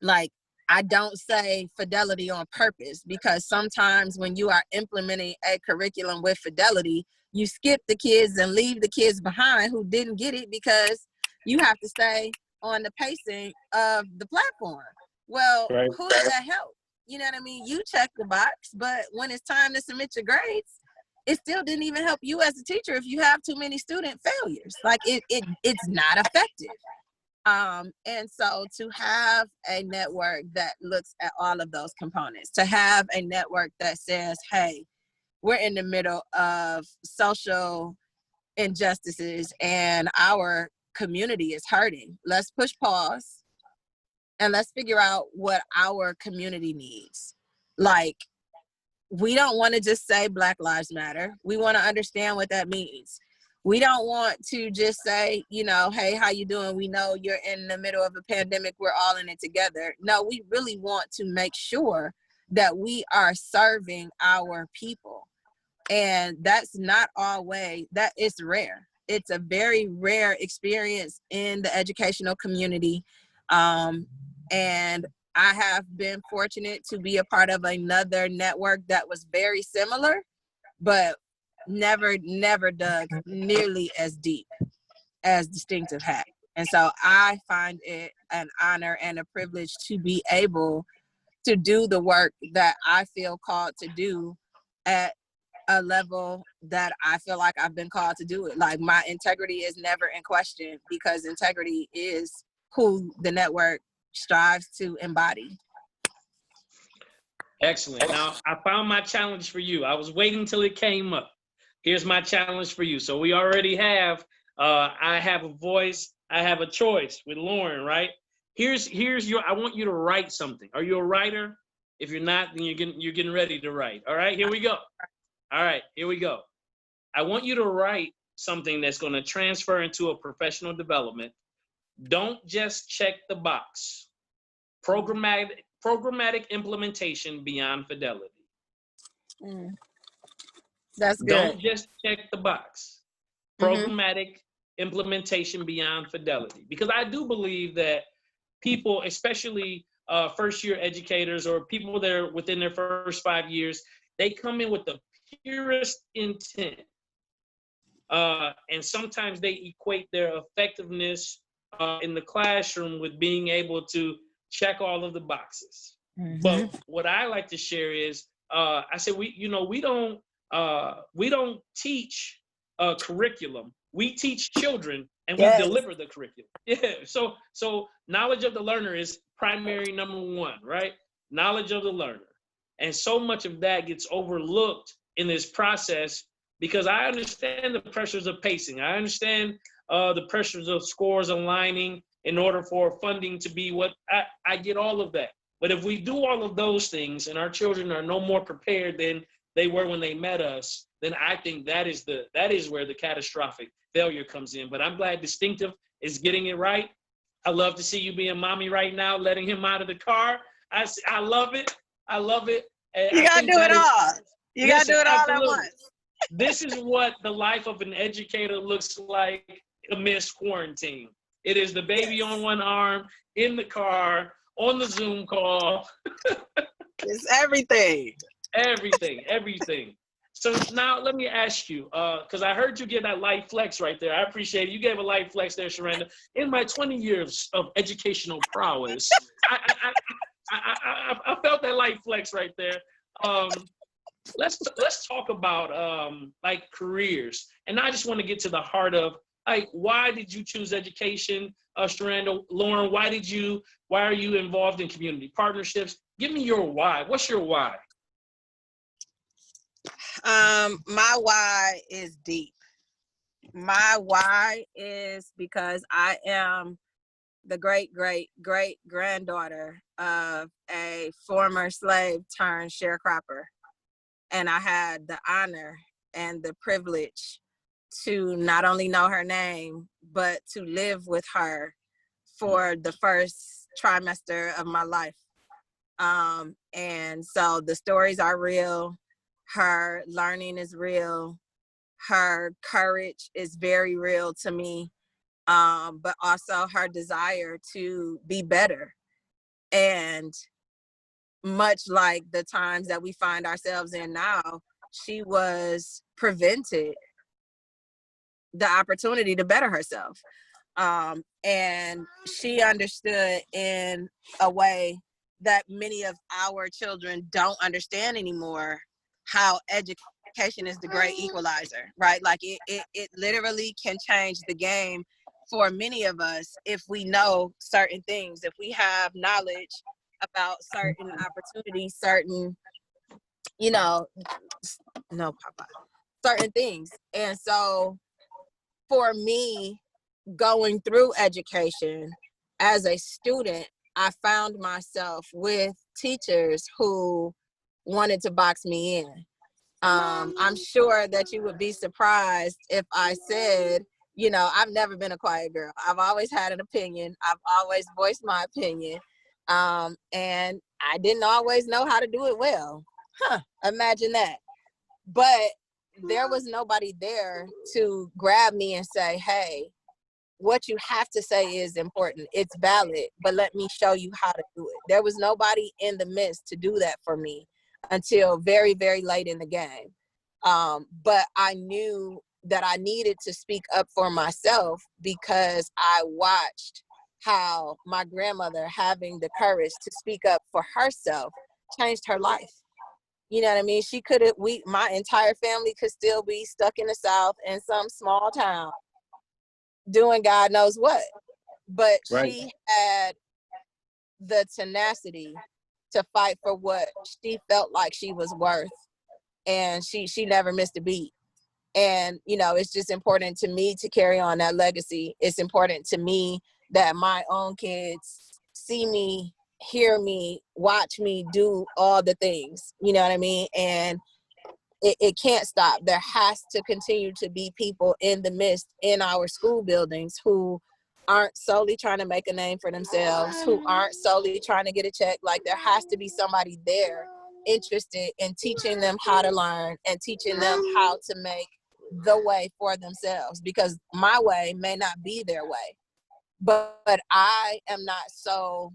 Like, I don't say fidelity on purpose, because sometimes when you are implementing a curriculum with fidelity, you skip the kids and leave the kids behind who didn't get it because you have to stay on the pacing of the platform. Well, Right. who does that help? You know what I mean? You check the box, but when it's time to submit your grades, it still didn't even help you as a teacher if you have too many student failures. Like, it's not effective. And so to have a network that looks at all of those components, to have a network that says, hey, we're in the middle of social injustices and our community is hurting. Let's push pause and let's figure out what our community needs. Like, we don't want to just say Black Lives Matter. We want to understand what that means. We don't want to just say, you know, hey, how you doing? We know you're in the middle of a pandemic. We're all in it together. No, we really want to make sure that we are serving our people. And that's not always, that is rare. It's a very rare experience in the educational community. And I have been fortunate to be a part of another network that was very similar, but never dug nearly as deep as Distinctive had. And so I find it an honor and a privilege to be able to do the work that I feel called to do at a level that I feel like I've been called to do it. Like, my integrity is never in question, because integrity is who the network strives to embody. Excellent. Now, I found my challenge for you. I was waiting till it came up. Here's my challenge for you. So we already have, I have a voice, I have a choice with Lauren, right? Here's your, I want you to write something. Are you a writer? If you're not, then you're getting ready to write. All right, here we go. All right, here we go. I want you to write something that's going to transfer into a professional development. Don't just check the box. Programmatic programmatic implementation beyond fidelity. That's good. Don't just check the box. Mm-hmm. Programmatic implementation beyond fidelity. Because I do believe that people, especially first-year educators or people that are within their first 5 years, they come in with the purest intent. And sometimes they equate their effectiveness in the classroom with being able to check all of the boxes. Mm-hmm. But what I like to share is, I said, we don't teach curriculum. We teach children, and we deliver the curriculum. Yeah. So knowledge of the learner is primary number one, right? Knowledge of the learner, and so much of that gets overlooked in this process because I understand the pressures of pacing. I understand the pressures of scores aligning in order for funding to be what I get all of that. But if we do all of those things and our children are no more prepared than they were when they met us, then I think that is where the catastrophic failure comes in. But I'm glad Distinctive is getting it right. I love to see you being mommy right now, letting him out of the car. I love it. I love it. And you gotta do it all. You gotta do it all at once. This is what the life of an educator looks like amidst quarantine. It is the baby on one arm, in the car, on the Zoom call. It's everything. Everything. So now let me ask you, because I heard you give that light flex right there. I appreciate it. You gave a light flex there, Sharenda. In my 20 years of educational prowess, I felt that light flex right there. Let's talk about like careers, and I just want to get to the heart of like why did you choose education, Sharenda? Lauren, why are you involved in community partnerships? Give me your why. What's your why? My why is deep. My why is because I am the great granddaughter of a former slave turned sharecropper. And I had the honor and the privilege to not only know her name, but to live with her for the first trimester of my life. And so the stories are real. Her learning is real. Her courage is very real to me. But also her desire to be better. And much like the times that we find ourselves in now, she was prevented the opportunity to better herself. And she understood in a way that many of our children don't understand anymore how education is the great equalizer, right? Like it literally can change the game for many of us if we know certain things, if we have knowledge about certain opportunities, certain, certain things. And so for me, going through education as a student, I found myself with teachers who wanted to box me in. I'm sure that you would be surprised if I said, I've never been a quiet girl. I've always had an opinion. I've always voiced my opinion. And I didn't always know how to do it well. Imagine that. But there was nobody there to grab me and say, hey, what you have to say is important. It's valid, but let me show you how to do it. There was nobody in the midst to do that for me until very, very late in the game. But I knew that I needed to speak up for myself because I watched how my grandmother having the courage to speak up for herself changed her life. You know what I mean? She could have, my entire family could still be stuck in the South in some small town doing God knows what. But Right. she had the tenacity to fight for what she felt like she was worth. And she never missed a beat. And, it's just important to me to carry on that legacy. It's important to me that my own kids see me, hear me, watch me do all the things, you know what I mean? And it can't stop. There has to continue to be people in the midst in our school buildings who aren't solely trying to make a name for themselves, who aren't solely trying to get a check. Like, there has to be somebody there interested in teaching them how to learn and teaching them how to make the way for themselves, because my way may not be their way, but I am not so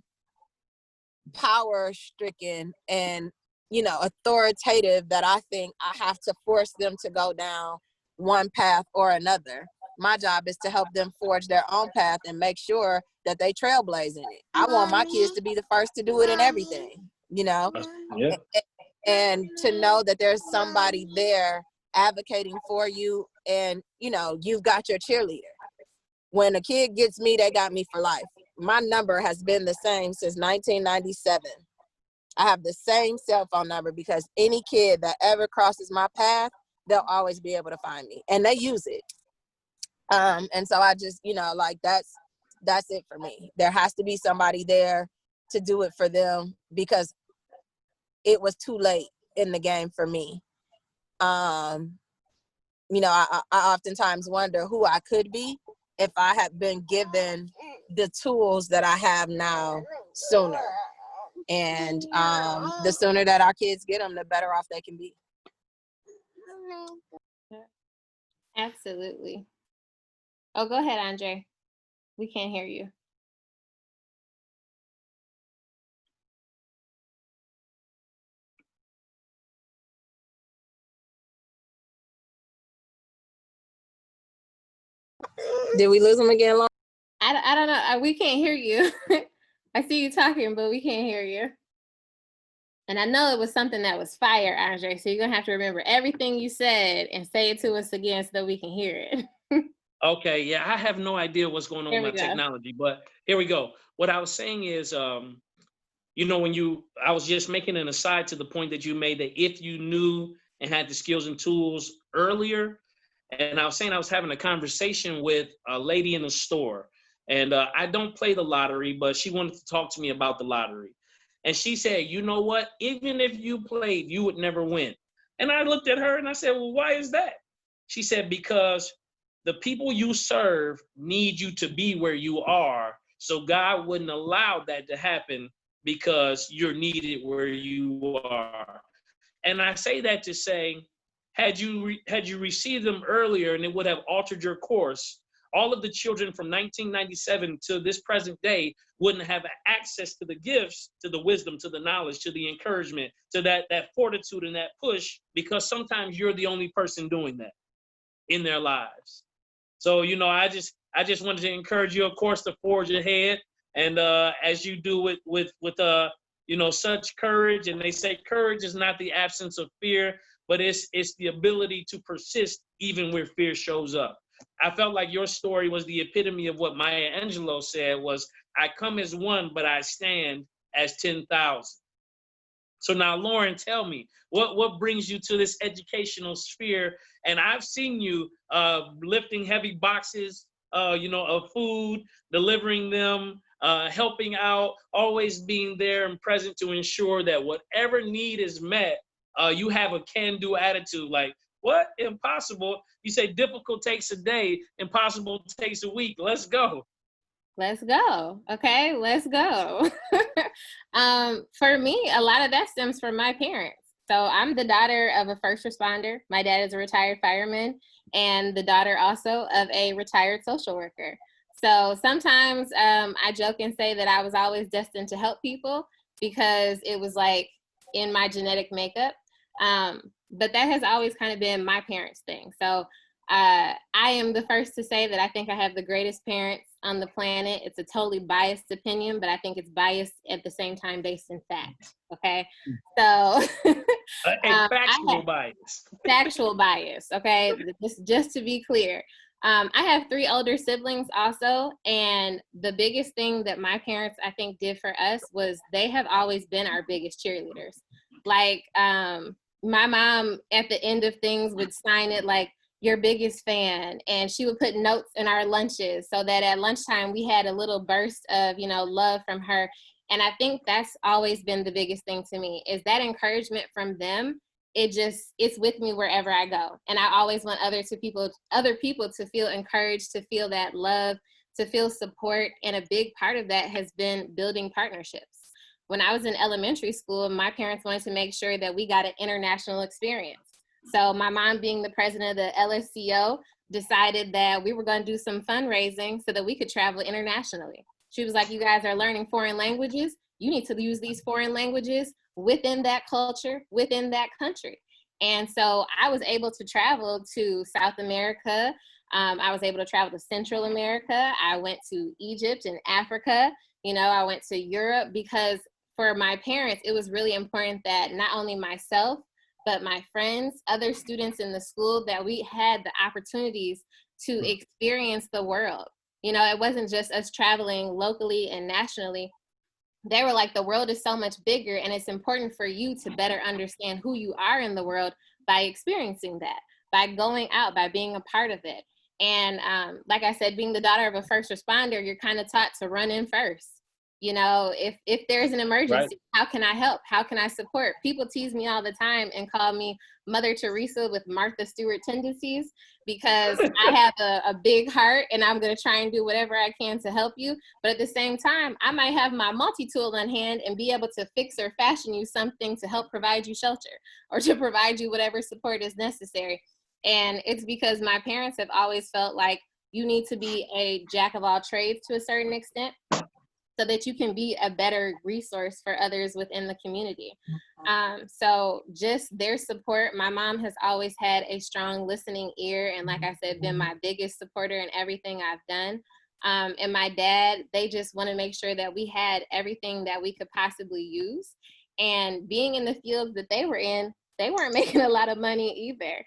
power stricken and, you know, authoritative that I think I have to force them to go down one path or another. My job is to help them forge their own path and make sure that they trailblaze in it. I want my kids to be the first to do it in everything, you know? Yeah. And to know that there's somebody there advocating for you, and, you know, you've got your cheerleader. When a kid gets me, they got me for life. My number has been the same since 1997. I have the same cell phone number because any kid that ever crosses my path, they'll always be able to find me, and they use it. And so I just, you know, like, that's it for me. There has to be somebody there to do it for them, because it was too late in the game for me. You know, I oftentimes wonder who I could be if I had been given the tools that I have now sooner. And the sooner that our kids get them, the better off they can be. Absolutely. Oh, go ahead, Andre. We can't hear you. Did we lose them again, Lauren? I don't know. We can't hear you. I see you talking, but we can't hear you. And I know it was something that was fire, Andre. So you're going to have to remember everything you said and say it to us again so that we can hear it. Okay, yeah, I have no idea what's going on with my technology, but here we go. What I was saying is, you know, I was just making an aside to the point that you made, that if you knew and had the skills and tools earlier, and I was saying I was having a conversation with a lady in the store, and I don't play the lottery, but she wanted to talk to me about the lottery. And she said, you know what, even if you played, you would never win. And I looked at her and I said, well, why is that? She said, because the people you serve need you to be where you are. So God wouldn't allow that to happen because you're needed where you are. And I say that to say, had you received them earlier, and it would have altered your course, all of the children from 1997 to this present day wouldn't have access to the gifts, to the wisdom, to the knowledge, to the encouragement, to that fortitude and that push, because sometimes you're the only person doing that in their lives. So, you know, I just wanted to encourage you, of course, to forge ahead. And as you do with you know, such courage, and they say courage is not the absence of fear, but it's the ability to persist even where fear shows up. I felt like your story was the epitome of what Maya Angelou said was, I come as one, but I stand as 10,000. So now, Lauren, tell me, what brings you to this educational sphere? And I've seen you lifting heavy boxes, you know, of food, delivering them, helping out, always being there and present to ensure that whatever need is met, you have a can-do attitude. Like, what? Impossible? You say difficult takes a day, impossible takes a week. Let's go. Let's go. Okay, let's go. For me, a lot of that stems from my parents. So I'm the daughter of a first responder. My dad is a retired fireman, and the daughter also of a retired social worker. So sometimes I joke and say that I was always destined to help people because it was like in my genetic makeup. But that has always kind of been my parents' thing. So I am the first to say that I think I have the greatest parents on the planet. It's a totally biased opinion, but I think it's biased at the same time based in fact. Okay, so a factual bias. Factual bias. Okay, just to be clear. I have 3 older siblings also, and the biggest thing that my parents, I think, did for us was they have always been our biggest cheerleaders. Like, my mom at the end of things would sign it like, your biggest fan, and she would put notes in our lunches so that at lunchtime we had a little burst of, you know, love from her. And I think that's always been the biggest thing to me, is that encouragement from them. It's with me wherever I go. And I always want other people to feel encouraged, to feel that love, to feel support. And a big part of that has been building partnerships. When I was in elementary school, my parents wanted to make sure that we got an international experience. So my mom, being the president of the LSCO, decided that we were going to do some fundraising so that we could travel internationally. She was like, you guys are learning foreign languages. You need to use these foreign languages within that culture, within that country. And so I was able to travel to South America. I was able to travel to Central America. I went to Egypt and Africa. I went to Europe because for my parents, it was really important that not only myself, but my friends, other students in the school, that we had the opportunities to experience the world. It wasn't just us traveling locally and nationally. They were like, the world is so much bigger, and it's important for you to better understand who you are in the world by experiencing that, by going out, by being a part of it. And like I said, being the daughter of a first responder, you're kind of taught to run in first. If there's an emergency, right, how can I help? How can I support? People tease me all the time and call me Mother Teresa with Martha Stewart tendencies, because I have a big heart and I'm going to try and do whatever I can to help you. But at the same time, I might have my multi-tool on hand and be able to fix or fashion you something to help provide you shelter or to provide you whatever support is necessary. And it's because my parents have always felt like you need to be a jack of all trades to a certain extent, so that you can be a better resource for others within the community. So just their support. My mom has always had a strong listening ear, and like I said, been my biggest supporter in everything I've done. And my dad, they just want to make sure that we had everything that we could possibly use. And being in the fields that they were in, they weren't making a lot of money either.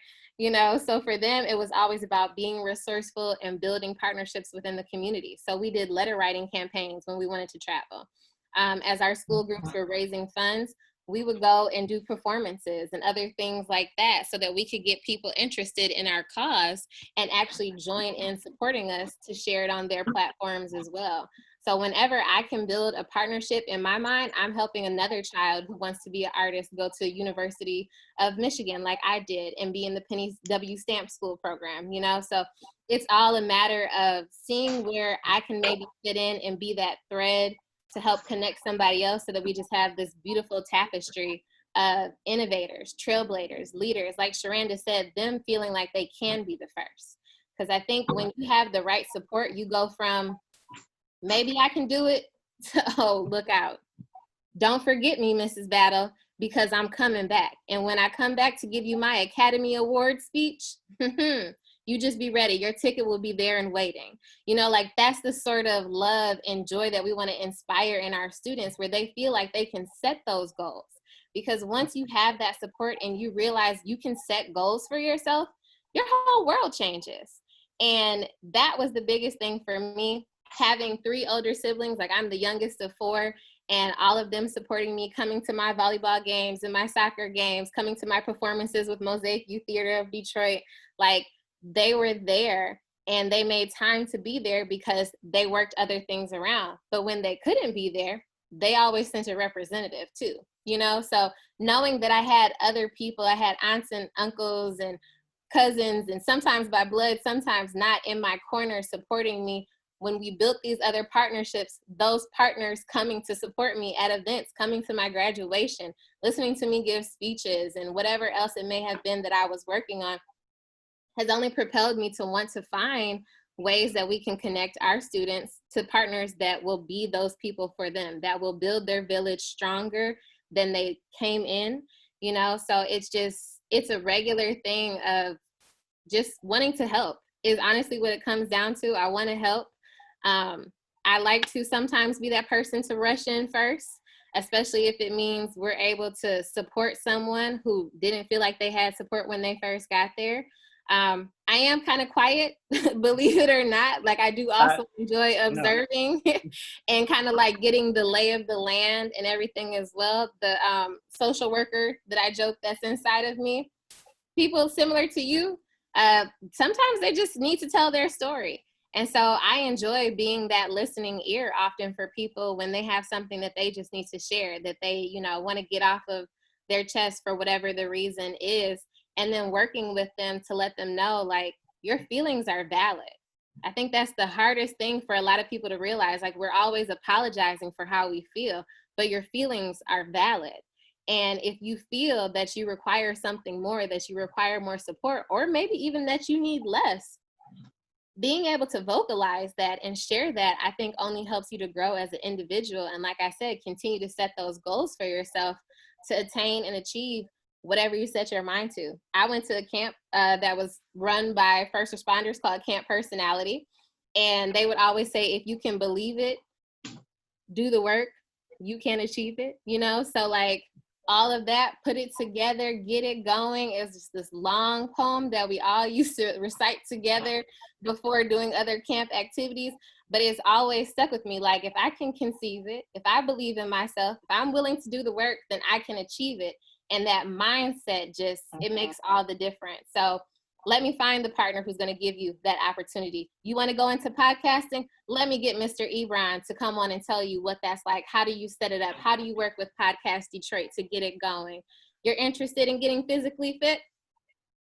So for them, it was always about being resourceful and building partnerships within the community. So we did letter writing campaigns when we wanted to travel. As our school groups were raising funds, we would go and do performances and other things like that so that we could get people interested in our cause and actually join in supporting us to share it on their platforms as well. So whenever I can build a partnership, in my mind, I'm helping another child who wants to be an artist go to University of Michigan like I did and be in the Penny W. Stamp School program, So it's all a matter of seeing where I can maybe fit in and be that thread to help connect somebody else so that we just have this beautiful tapestry of innovators, trailblazers, leaders, like Sharanda said, them feeling like they can be the first. Because I think when you have the right support, you go from maybe I can do it to, oh, look out. Don't forget me, Mrs. Battle, because I'm coming back. And when I come back to give you my Academy Award speech, you just be ready. Your ticket will be there and waiting. That's the sort of love and joy that we want to inspire in our students, where they feel like they can set those goals. Because once you have that support and you realize you can set goals for yourself, your whole world changes. And that was the biggest thing for me. Having 3 older siblings, like I'm the youngest of 4, and all of them supporting me, coming to my volleyball games and my soccer games, coming to my performances with Mosaic Youth Theater of Detroit, they were there and they made time to be there because they worked other things around. But when they couldn't be there, they always sent a representative too, So knowing that I had other people, I had aunts and uncles and cousins, and sometimes by blood, sometimes not, in my corner supporting me. When we built these other partnerships, those partners coming to support me at events, coming to my graduation, listening to me give speeches and whatever else it may have been that I was working on, has only propelled me to want to find ways that we can connect our students to partners that will be those people for them, that will build their village stronger than they came in, So it's a regular thing of just wanting to help is honestly what it comes down to. I want to help. I like to sometimes be that person to rush in first, especially if it means we're able to support someone who didn't feel like they had support when they first got there. I am kind of quiet, believe it or not. I do also enjoy observing and kind of getting the lay of the land and everything as well. The social worker that I joke that's inside of me, people similar to you, sometimes they just need to tell their story. And so I enjoy being that listening ear often for people when they have something that they just need to share, that they, want to get off of their chest for whatever the reason is. And then working with them to let them know, your feelings are valid. I think that's the hardest thing for a lot of people to realize. Like, we're always apologizing for how we feel, but your feelings are valid. And if you feel that you require something more, that you require more support, or maybe even that you need less, being able to vocalize that and share that, I think only helps you to grow as an individual. And like I said, continue to set those goals for yourself to attain and achieve whatever you set your mind to. I went to a camp that was run by first responders called Camp Personality. And they would always say, if you can believe it, do the work, you can achieve it, you know? So like, all of that, put it together, get it going, is just this long poem that we all used to recite together before doing other camp activities. But it's always stuck with me. Like, if I can conceive it, if I believe in myself, if I'm willing to do the work, then I can achieve it. And that mindset just, it makes all the difference. So let me find the partner who's going to give you that opportunity. You want to go into podcasting? Let me get Mr. Ebron to come on and tell you what that's like. How do you set it up? How do you work with Podcast Detroit to get it going? You're interested in getting physically fit?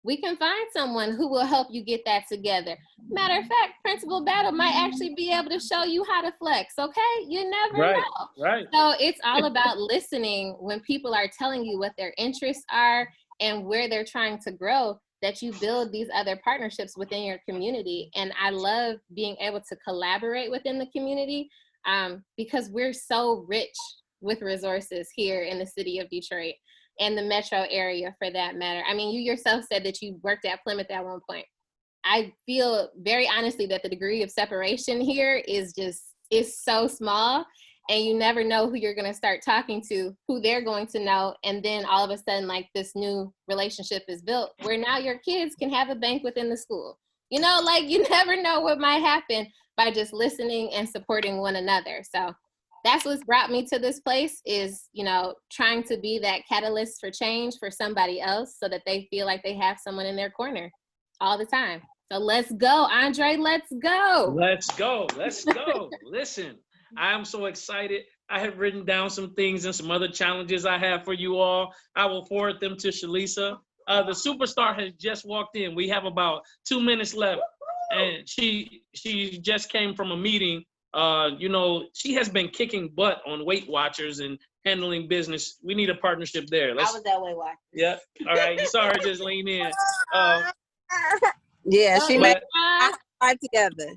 We can find someone who will help you get that together. Matter of fact, Principal Battle might actually be able to show you how to flex, okay? You never know. Right. So it's all about listening when people are telling you what their interests are and where they're trying to grow, that you build these other partnerships within your community. And I love being able to collaborate within the community because we're so rich with resources here in the city of Detroit and the metro area for that matter. I mean, you yourself said that you worked at Plymouth at one point. I feel very honestly that the degree of separation here is so small, and you never know who you're going to start talking to, who they're going to know. And then all of a sudden, like, this new relationship is built where now your kids can have a bank within the school. You know, like, you never know what might happen by just listening and supporting one another. So that's what's brought me to this place, is, you know, trying to be that catalyst for change for somebody else so that they feel like they have someone in their corner all the time. So let's go, Andre, let's go. Let's go. Listen, I'm so excited. I have written down some things and some other challenges I have for you all. I will forward them to Shalisa. The superstar has just walked in. We have about 2 minutes left, and she just came from a meeting. You know, she has been kicking butt on Weight Watchers and handling business. We need a partnership there. I was that Weight Watchers. Yeah. All right. You saw her just lean in. Yeah, she made life together.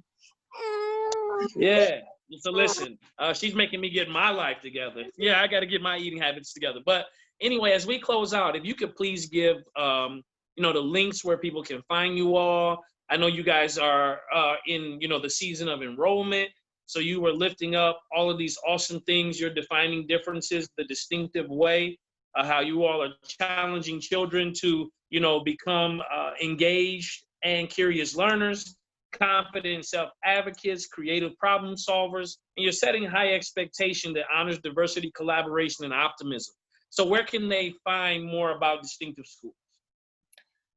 Yeah. So listen, she's making me get my life together. Yeah, I got to get my eating habits together. But anyway, as we close out, if you could please give, you know, the links where people can find you all. I know you guys are in, you know, the season of enrollment. So you were lifting up all of these awesome things. You're defining differences the distinctive way, how you all are challenging children to, you know, become engaged and curious learners, confident self-advocates, creative problem solvers, and you're setting high expectation that honors diversity, collaboration, and optimism. So where can they find more about Distinctive Schools?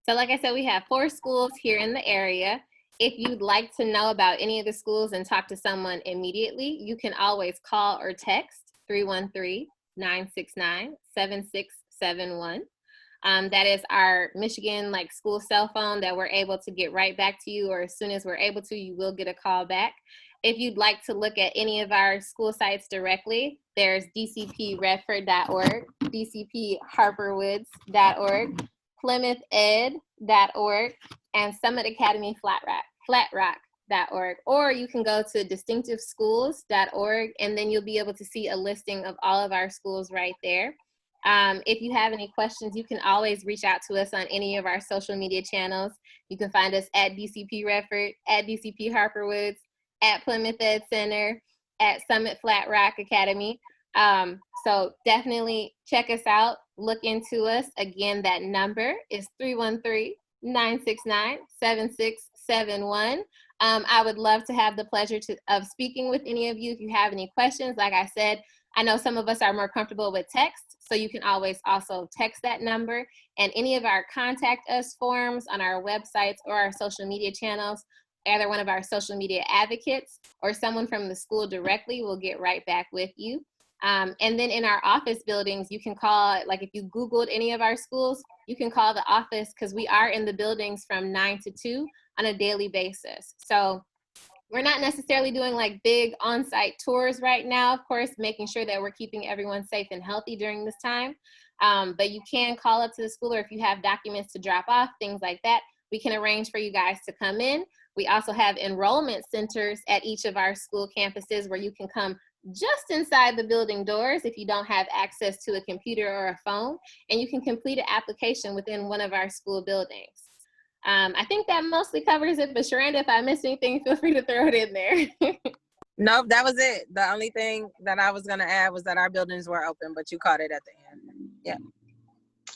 So like I said, we have 4 schools here in the area. If you'd like to know about any of the schools and talk to someone immediately, you can always call or text 313-969-7671. That is our Michigan school cell phone that we're able to get right back to you, or as soon as we're able to, you will get a call back. If you'd like to look at any of our school sites directly, there's dcpredford.org, dcpharperwoods.org, PlymouthEd.org, and Summit Academy Flatrock.org. Or you can go to distinctiveschools.org, and then you'll be able to see a listing of all of our schools right there. If you have any questions, you can always reach out to us on any of our social media channels. You can find us at DCP Redford, at DCP Harperwoods, at Plymouth Ed Center, at Summit Flat Rock Academy. So definitely check us out, look into us. Again, that number is 313-969-7671. I would love to have the pleasure of speaking with any of you if you have any questions. Like I said, I know some of us are more comfortable with text, so you can always also text that number, and any of our contact us forms on our websites or our social media channels, either one of our social media advocates or someone from the school directly will get right back with you. And then in our office buildings, you can call, if you Googled any of our schools, you can call the office because we are in the buildings from 9 to 2 on a daily basis. So We're not necessarily doing like big on-site tours right now, of course, making sure that we're keeping everyone safe and healthy during this time. But you can call up to the school, or if you have documents to drop off, things like that, we can arrange for you guys to come in. We also have enrollment centers at each of our school campuses where you can come just inside the building doors if you don't have access to a computer or a phone, and you can complete an application within one of our school buildings. I think that mostly covers it, but Sharanda, if I missed anything, feel free to throw it in there. Nope, that was it. The only thing that I was going to add was that our buildings were open, but you caught it at the end. Yeah.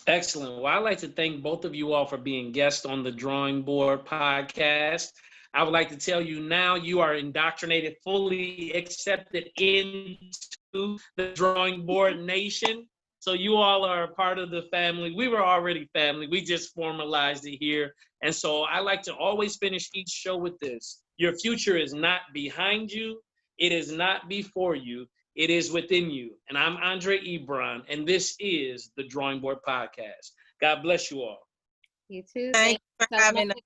Excellent. Well, I'd like to thank both of you all for being guests on the Drawing Board podcast. I would like to tell you now you are indoctrinated, fully accepted into the Drawing Board Nation. So you all are a part of the family. We were already family. We just formalized it here. And so I like to always finish each show with this. Your future is not behind you. It is not before you. It is within you. And I'm Andre Ebron, and this is the Drawing Board Podcast. God bless you all. You too. Thank you for having us.